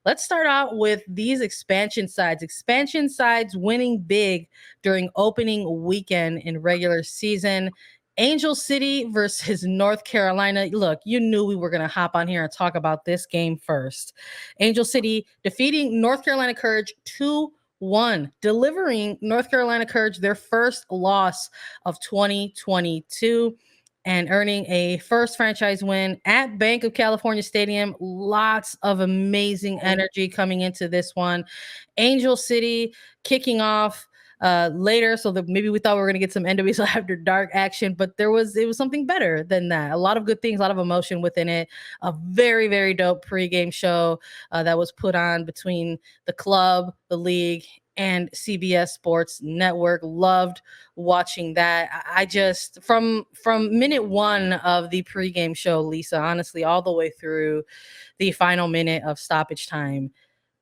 Let's start out with these expansion sides. Expansion sides winning big during opening weekend in regular season. Angel City versus North Carolina. Look, you knew we were going to hop on here and talk about this game first. Angel City defeating North Carolina Courage 2-1, delivering North Carolina Courage their first loss of 2022 and earning a first franchise win at Bank of California Stadium. Lots of amazing energy coming into this one. Angel City kicking off later, so that maybe we thought we were going to get some NWSL After Dark action, but it was something better than that. A lot of good things, a lot of emotion within it. A very, very dope pregame show that was put on between the club, the league, and CBS Sports Network. Loved watching that. I just from minute one of the pregame show, Lisa, honestly, all the way through the final minute of stoppage time,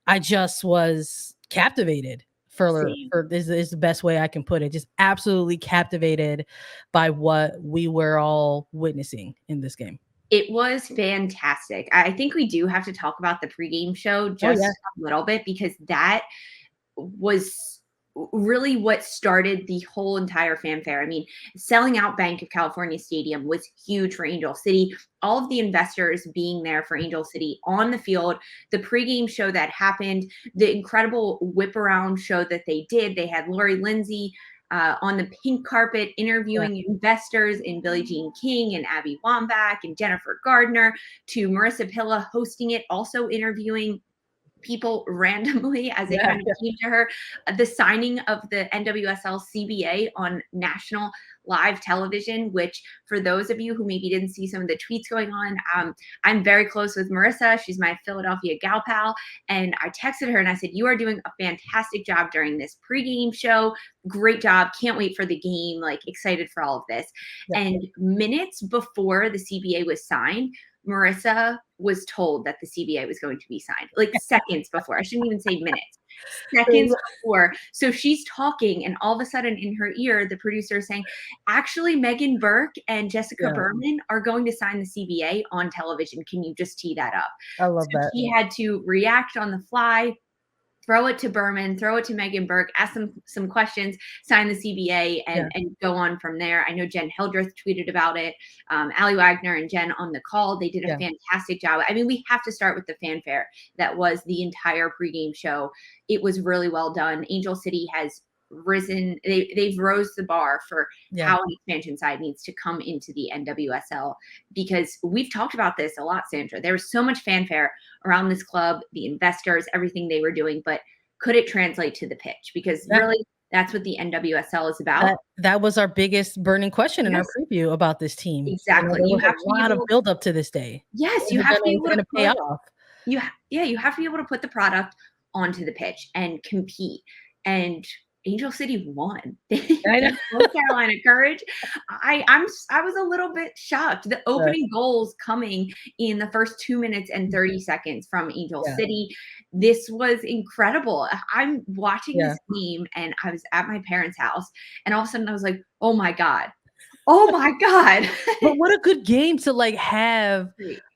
I just was captivated. For is the best way I can put it. Just absolutely captivated by what we were all witnessing in this game. It was fantastic. I think we do have to talk about the pregame show just a little bit, because that was really what started the whole entire fanfare. I mean, selling out Bank of California Stadium was huge for Angel City. All of the investors being there for Angel City on the field, the pregame show that happened, the incredible whip around show that they did. They had Lori Lindsay on the pink carpet interviewing investors, in Billie Jean King and Abby Wambach and Jennifer Gardner, to Marissa Pilla hosting it, also interviewing people randomly as they kind of came to her. The signing of the NWSL CBA on national live television, which for those of you who maybe didn't see some of the tweets going on, I'm very close with Marissa. She's my Philadelphia gal pal. And I texted her and I said, you are doing a fantastic job during this pregame show. Great job. Can't wait for the game. Like, excited for all of this. And minutes before the CBA was signed, Marissa was told that the CBA was going to be signed, like seconds before. I shouldn't even say minutes, seconds before. So she's talking, and all of a sudden in her ear, the producer is saying, actually, Megan Burke and Jessica Berman are going to sign the CBA on television. Can you just tee that up? I love that. She had to react on the fly, throw it to Berman, throw it to Megan Burke, ask some questions, sign the CBA, and go on from there. I know Jen Hildreth tweeted about it. Allie Wagner and Jen on the call, they did a fantastic job. I mean, we have to start with the fanfare that was the entire pregame show. It was really well done. Angel City has risen. They've rose the bar for how an expansion side needs to come into the NWSL, because we've talked about this a lot, Sandra. There was so much fanfare around this club, the investors, everything they were doing, but could it translate to the pitch? Because really, that's what the NWSL is about. That was our biggest burning question in our preview about this team. Exactly. You have a lot of build up to this day. Yes, you have to be able to pay off. You have to be able to put the product onto the pitch and compete. And Angel City won. North Carolina Courage. I was a little bit shocked. The opening goals coming in the first 2 minutes and 30 seconds from Angel City. This was incredible. I'm watching this game, and I was at my parents' house, and all of a sudden I was like, oh my God. Oh my God. But what a good game to like have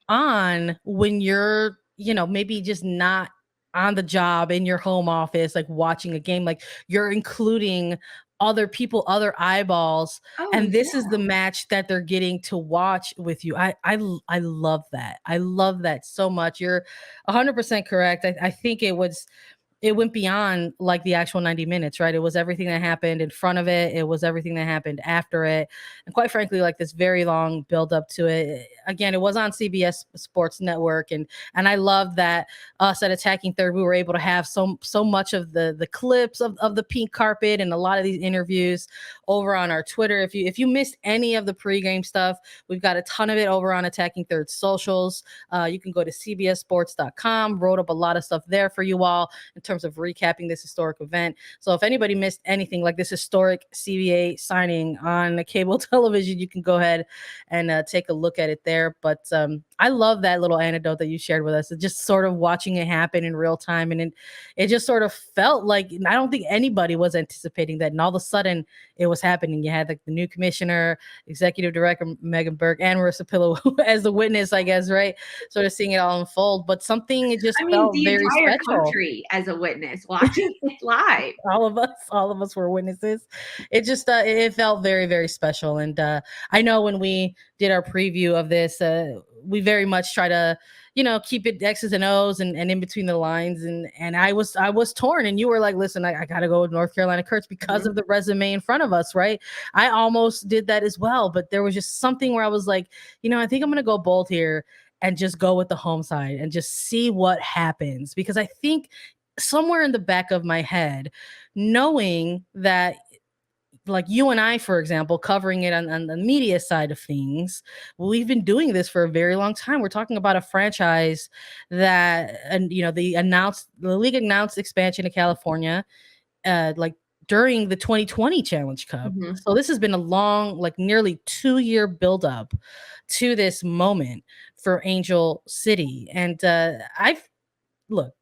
on when you're, maybe just not on the job in your home office, like watching a game, like you're including other people, other eyeballs, and this is the match that they're getting to watch with you. I love that. I love that so much. You're 100% correct. I think it went beyond like the actual 90 minutes, right? It was everything that happened in front of it. It was everything that happened after it. And quite frankly, like this very long build up to it. Again, it was on CBS Sports Network. And I love that us at Attacking Third, we were able to have so much of the clips of the pink carpet and a lot of these interviews over on our Twitter. If you missed any of the pregame stuff, we've got a ton of it over on Attacking Third socials. You can go to cbssports.com, wrote up a lot of stuff there for you all in terms of recapping this historic event. So if anybody missed anything like this historic CBA signing on cable television, you can go ahead and take a look at it there. But I love that little anecdote that you shared with us. It's just sort of watching it happen in real time. And it just sort of felt like I don't think anybody was anticipating that. And all of a sudden it was happening. You had like the new commissioner, executive director Megan Burke, and Marissa Pillow as the witness, I guess, right? Sort of seeing it all unfold. But something it just I mean, felt the very entire special. country as a witness watching it live. All of us were witnesses. It just it felt very, very special. And I know when we did our preview of this, we very much try to, keep it X's and O's and in between the lines. And I was torn. And you were like, listen, I gotta go with North Carolina Kurtz because of the resume in front of us, right? I almost did that as well, but there was just something where I was like, I think I'm gonna go bold here and just go with the home side and just see what happens. Because I think somewhere in the back of my head, knowing that, like you and I, for example, covering it on the media side of things, we've been doing this for a very long time. We're talking about a franchise that, and the league announced expansion to California, like during the 2020 Challenge Cup. Mhm. So this has been a long, like nearly 2-year buildup to this moment for Angel City. And look,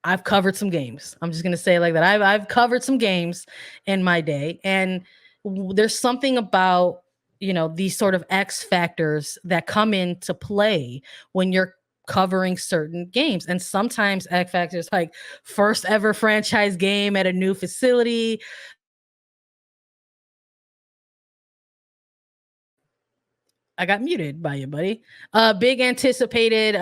I've covered some games. I'm just gonna say it like that. I've covered some games in my day, and there's something about these sort of X factors that come into play when you're covering certain games. And sometimes X factors like first ever franchise game at a new facility. I got muted by you, buddy. Big anticipated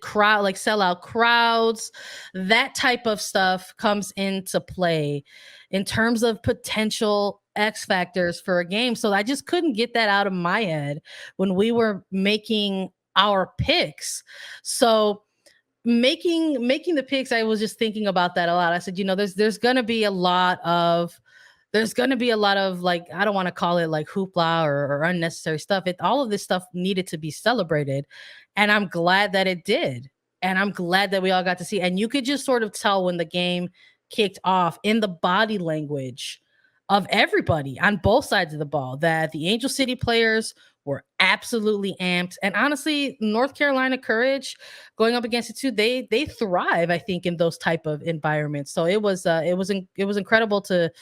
crowd, like sellout crowds, that type of stuff comes into play in terms of potential X factors for a game. So I just couldn't get that out of my head when we were making our picks. So making the picks, I was just thinking about that a lot. I said, there's gonna be a lot of like, I don't want to call it like hoopla or unnecessary stuff. All of this stuff needed to be celebrated, and I'm glad that it did. And I'm glad that we all got to see. And you could just sort of tell when the game kicked off in the body language of everybody on both sides of the ball that the Angel City players were absolutely amped. And honestly, North Carolina Courage going up against it too, they thrive, I think, in those type of environments. So it was incredible to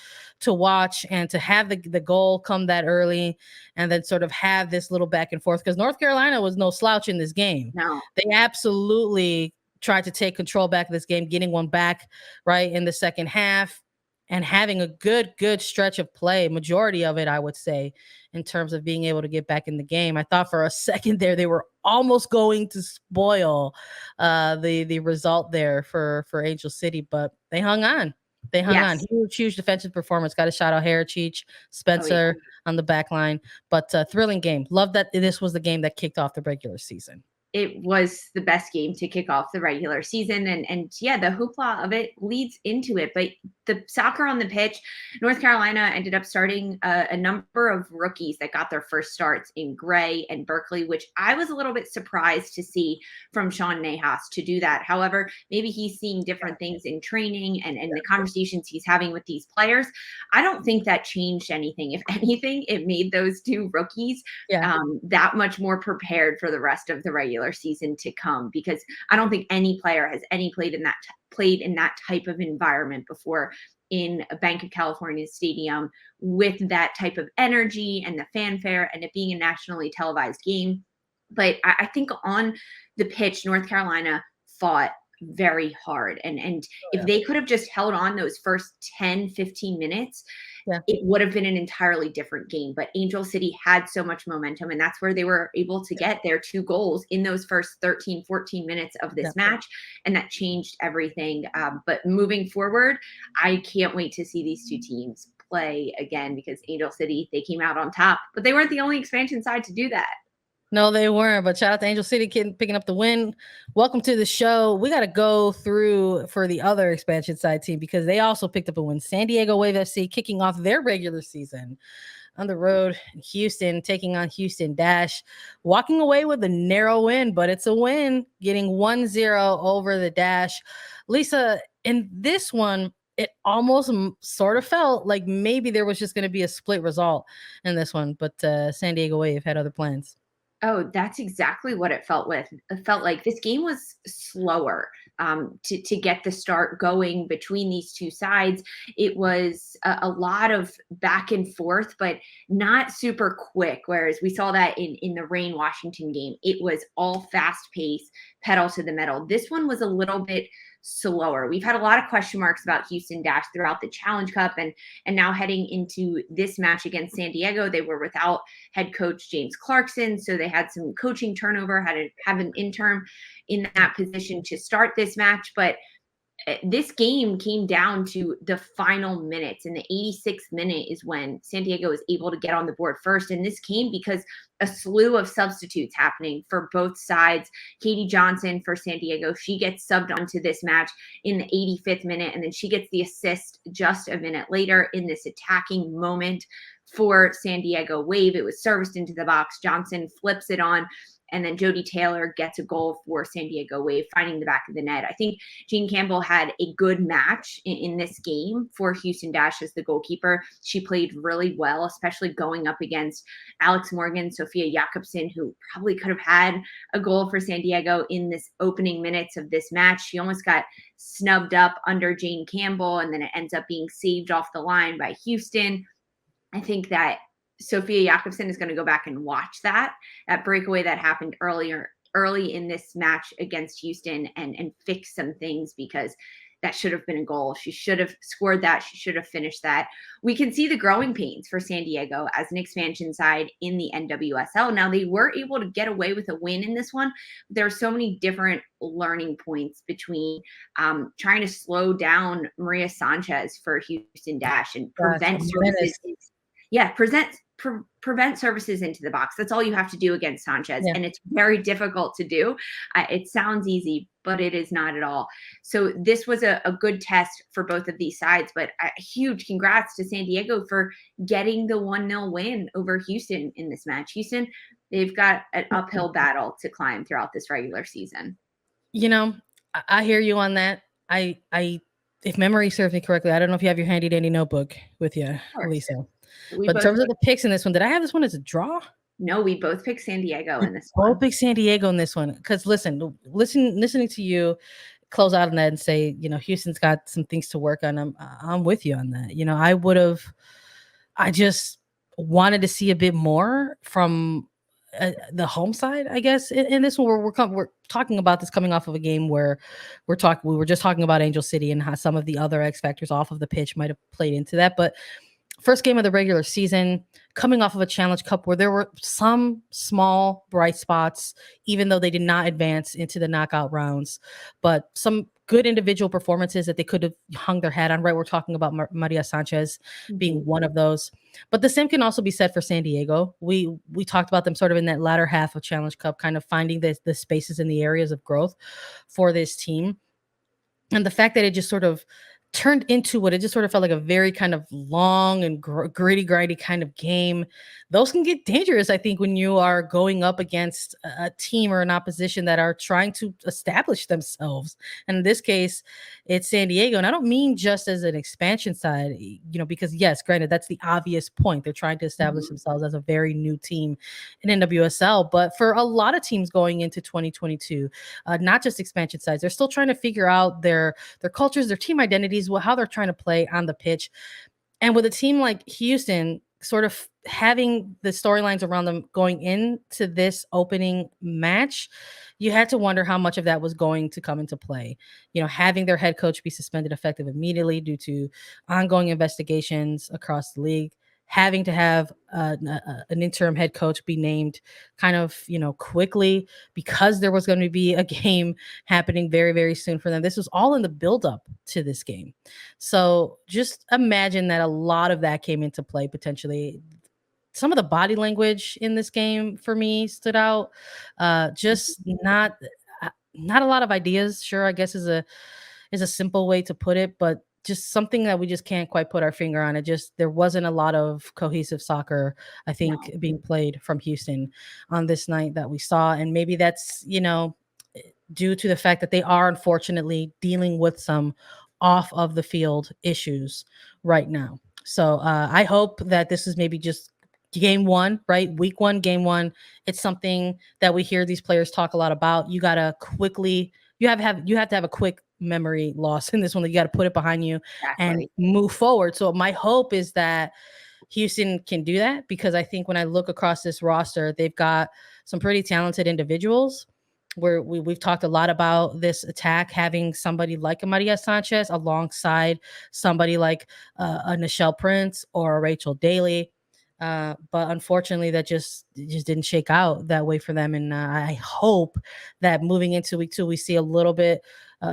watch and to have the goal come that early, and then sort of have this little back and forth, because North Carolina was no slouch in this game. No. They absolutely tried to take control back of this game, getting one back right in the second half, and having a good stretch of play, majority of it, I would say, in terms of being able to get back in the game. I thought for a second there they were almost going to spoil the result there for Angel City, but they hung on. They hung on. Yes. Huge defensive performance. Got to shout out Herrera, Oh, yeah. Spencer on the back line. But thrilling game. Love that this was the game that kicked off the regular season. It was the best game to kick off the regular season. And yeah, the hoopla of it leads into it. But the soccer on the pitch, North Carolina ended up starting a number of rookies that got their first starts in Gray and Berkeley, which I was a little bit surprised to see from Sean Nahas to do that. However, maybe he's seeing different things in training and the conversations he's having with these players. I don't think that changed anything. If anything, it made those two rookies that much more prepared for the rest of the regular season to come, because I don't think any player has played in that type of environment before in a Bank of California stadium with that type of energy and the fanfare and it being a nationally televised game. But I think on the pitch, North Carolina fought very hard. And if they could have just held on those first 10-15 minutes, it would have been an entirely different game. But Angel City had so much momentum, and that's where they were able to get their 2 goals in those first 13-14 minutes of this match, and that changed everything. But moving forward, I can't wait to see these two teams play again, because Angel City, they came out on top, but they weren't the only expansion side to do that. No, they weren't. But shout out to Angel City kid picking up the win. Welcome to the show. We got to go through for the other expansion side team, because they also picked up a win. San Diego Wave FC kicking off their regular season on the road in Houston, taking on Houston Dash, walking away with a narrow win, but it's a win, getting 1-0 over the Dash. Lisa, in this one, it almost sort of felt like maybe there was just going to be a split result in this one, but San Diego Wave had other plans. Oh, that's exactly what it felt like. This game was slower to get the start going between these two sides. It was a lot of back and forth, but not super quick. Whereas we saw that in the Reign Washington game, it was all fast pace, pedal to the metal. This one was a little bit slower. We've had a lot of question marks about Houston Dash throughout the Challenge Cup, and now heading into this match against San Diego, they were without head coach James Clarkson. So they had some coaching turnover, had to have an interim in that position to start this match. But this game came down to the final minutes. In the 86th minute is when San Diego was able to get on the board first. And this came because a slew of substitutes happening for both sides. Katie Johnson for San Diego, she gets subbed onto this match in the 85th minute, and then she gets the assist just a minute later in this attacking moment for San Diego Wave. It was serviced into the box. Johnson flips it on, and then Jodie Taylor gets a goal for San Diego Wave, finding the back of the net. I think Jean Campbell had a good match in this game for Houston Dash as the goalkeeper. She played really well, especially going up against Alex Morgan, Sophia Jakobsen, who probably could have had a goal for San Diego in this opening minutes of this match. She almost got snubbed up under Jane Campbell, and then it ends up being saved off the line by Houston. I think that Sophia Jakobsen is going to go back and watch that breakaway that happened early in this match against Houston and fix some things, because that should have been a goal. She should have scored that. She should have finished that. We can see the growing pains for San Diego as an expansion side in the NWSL. Now, they were able to get away with a win in this one. There are so many different learning points between trying to slow down Maria Sanchez for Houston Dash and prevent services. Prevent services into the box. That's all you have to do against Sanchez. And it's very difficult to do. It sounds easy, but it is not at all. So this was a good test for both of these sides, but a huge congrats to San Diego for getting the 1-0 win over Houston in this match. Houston, they've got an uphill battle to climb throughout this regular season. You know, I hear you on that. I if memory serves me correctly, I don't know if you have your handy dandy notebook with you, Lisa. But in terms of the picks in this one, did I have this one as a draw? No, we both picked San Diego in this one. Both picked San Diego in this one. Because listening to you close out on that and say, Houston's got some things to work on. I'm with you on that. I just wanted to see a bit more from the home side, I guess. In this one, we're talking about this coming off of a game where we were just talking about Angel City and how some of the other X factors off of the pitch might have played into that, but first game of the regular season, coming off of a Challenge Cup where there were some small bright spots, even though they did not advance into the knockout rounds, but some good individual performances that they could have hung their hat on, right? We're talking about Maria Sanchez being one of those. But the same can also be said for San Diego. We talked about them sort of in that latter half of Challenge Cup, kind of finding the spaces in the areas of growth for this team. And the fact that it just sort of turned into what it just sort of felt like a very kind of long and gritty, grindy kind of game. Those can get dangerous, I think, when you are going up against a team or an opposition that are trying to establish themselves. And in this case, it's San Diego. And I don't mean just as an expansion side, because yes, granted, that's the obvious point. They're trying to establish themselves as a very new team in NWSL. But for a lot of teams going into 2022, not just expansion sides, they're still trying to figure out their cultures, their team identities, how they're trying to play on the pitch. And with a team like Houston sort of having the storylines around them going into this opening match, you had to wonder how much of that was going to come into play. Having their head coach be suspended effective immediately due to ongoing investigations across the league, having to have an interim head coach be named kind of, quickly because there was going to be a game happening very, very soon for them. This was all in the buildup to this game. So just imagine that a lot of that came into play potentially. Some of the body language in this game for me stood out. Just not a lot of ideas. Sure, I guess is a simple way to put it, but just something that we just can't quite put our finger on. There wasn't a lot of cohesive soccer, I think, being played from Houston on this night that we saw. And maybe that's, due to the fact that they are unfortunately dealing with some off of the field issues right now. So I hope that this is maybe just game one, right? Week one, game one. It's something that we hear these players talk a lot about. You gotta quickly, you have to have a quick memory loss in this one. You got to put it behind you and Exactly. move forward. So my hope is that Houston can do that, because I think when I look across this roster, they've got some pretty talented individuals. Where we've talked a lot about this attack having somebody like a Maria Sanchez alongside somebody like a Nichelle Prince or a Rachel Daly. But unfortunately, that just didn't shake out that way for them. And I hope that moving into week two, we see a little bit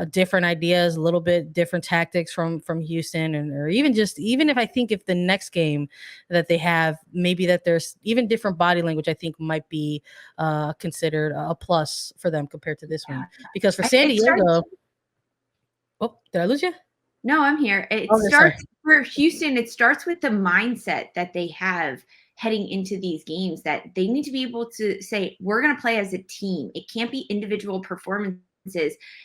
different ideas, a little bit different tactics from Houston, and or even if I think if the next game that they have, maybe that there's even different body language, I think might be considered a plus for them compared to this one. Because for San It starts. Diego, oh, did I lose you? No, I'm here. It Oh, sorry. starts for Houston. It starts with the mindset that they have heading into these games, that they need to be able to say, we're going to play as a team. It can't be individual performances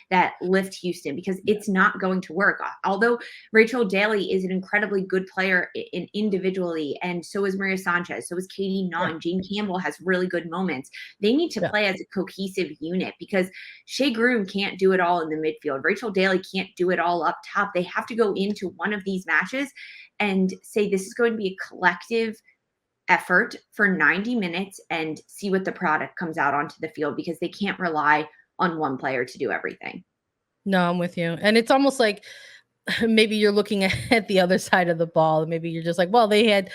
that lift Houston, because it's not going to work. Although Rachel Daly is an incredibly good player individually, and so is Maria Sanchez, so is Katie Naughton. Jane Campbell has really good moments. They need to play as a cohesive unit, because Shea Groom can't do it all in the midfield. Rachel Daly can't do it all up top. They have to go into one of these matches and say, this is going to be a collective effort for 90 minutes and see what the product comes out onto the field, because they can't rely on one player to do everything. No, I'm with you. And it's almost like maybe you're looking at the other side of the ball. Maybe you're just like, well, they had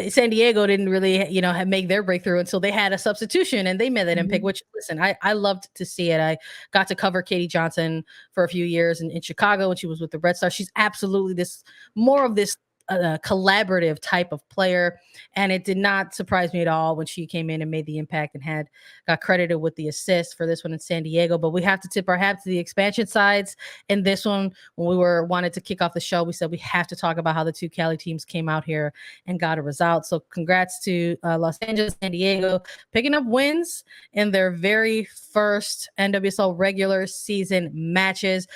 San Diego didn't really, make their breakthrough until they had a substitution and they made that impact, which listen, I loved to see it. I got to cover Katie Johnson for a few years in Chicago when she was with the Red Stars. She's absolutely more of this collaborative type of player. And it did not surprise me at all when she came in and made the impact and got credited with the assist for this one in San Diego. But we have to tip our hat to the expansion sides. In this one, when we wanted to kick off the show, we said we have to talk about how the two Cali teams came out here and got a result. So congrats to Los Angeles, San Diego, picking up wins in their very first NWSL regular season matches.